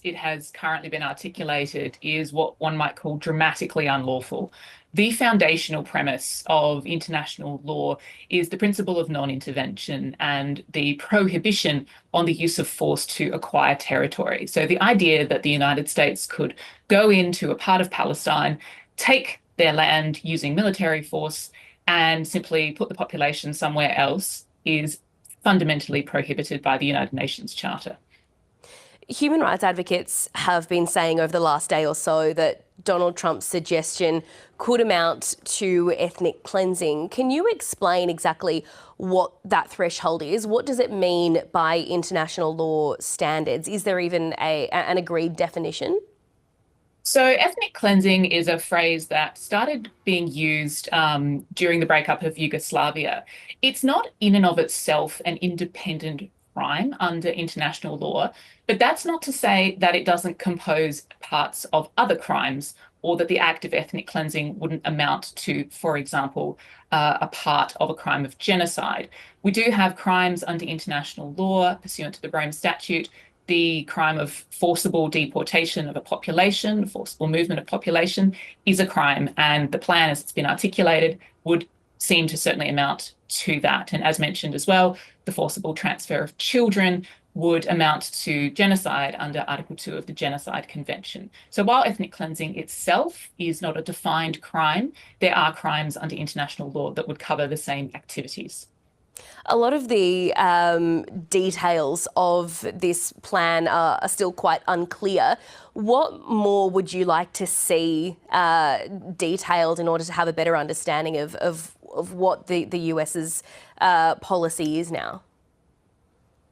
it has currently been articulated is what one might call dramatically unlawful. The foundational premise of international law is the principle of non-intervention and the prohibition on the use of force to acquire territory. So the idea that the United States could go into a part of Palestine, take their land using military force, and simply put the population somewhere else is fundamentally prohibited by the United Nations Charter. Human rights advocates have been saying over the last day or so that Donald Trump's suggestion could amount to ethnic cleansing. Can you explain exactly what that threshold is? What does it mean by international law standards? Is there even an agreed definition? So ethnic cleansing is a phrase that started being used during the breakup of Yugoslavia. It's not in and of itself an independent crime under international law, but that's not to say that it doesn't compose parts of other crimes or that the act of ethnic cleansing wouldn't amount to, for example, a part of a crime of genocide. We do have crimes under international law pursuant to the Rome Statute. The crime of forcible deportation of a population, forcible movement of population, is a crime, and the plan as it's been articulated would seem to certainly amount to that. And as mentioned as well, the forcible transfer of children would amount to genocide under Article 2 of the Genocide Convention. So while ethnic cleansing itself is not a defined crime, there are crimes under international law that would cover the same activities. A lot of the details of this plan are still quite unclear. What more would you like to see detailed in order to have a better understanding of what the US's policy is now?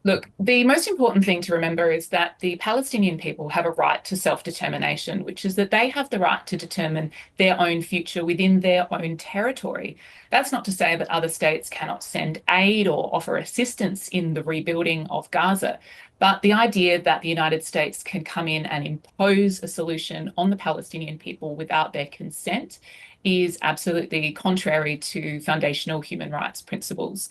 Look, the most important thing to remember is that the Palestinian people have a right to self-determination, which is that they have the right to determine their own future within their own territory. That's not to say that other states cannot send aid or offer assistance in the rebuilding of Gaza, but the idea that the United States can come in and impose a solution on the Palestinian people without their consent is absolutely contrary to foundational human rights principles.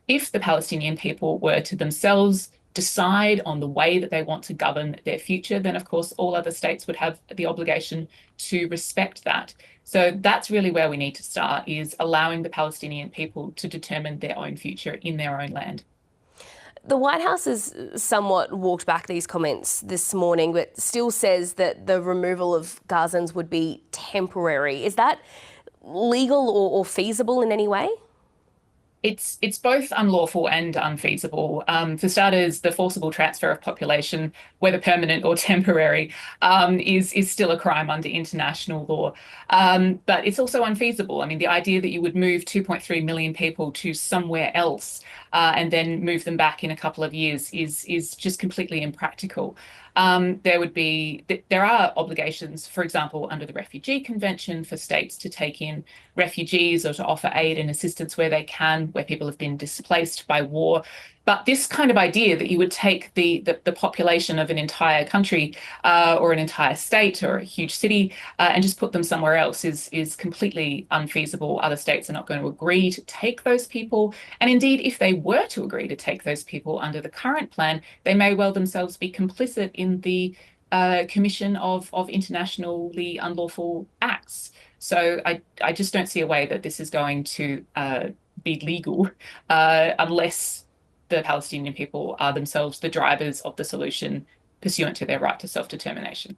If the Palestinian people were to themselves decide on the way that they want to govern their future, then of course all other states would have the obligation to respect that. So that's really where we need to start, is allowing the Palestinian people to determine their own future in their own land. The White House has somewhat walked back these comments this morning, but still says that the removal of Gazans would be temporary. Is that legal or feasible in any way? It's both unlawful and unfeasible. For starters, the forcible transfer of population, whether permanent or temporary, is still a crime under international law. But it's also unfeasible. I mean, the idea that you would move 2.3 million people to somewhere else and then move them back in a couple of years is just completely impractical. There are obligations, for example, under the Refugee Convention for states to take in refugees or to offer aid and assistance where they can, where people have been displaced by war. But this kind of idea that you would take the population of an entire country or an entire state or a huge city and just put them somewhere else is completely unfeasible. Other states are not going to agree to take those people. And indeed, if they were to agree to take those people under the current plan, they may well themselves be complicit in the commission of internationally unlawful acts. So I just don't see a way that this is going to be legal unless the Palestinian people are themselves the drivers of the solution pursuant to their right to self-determination.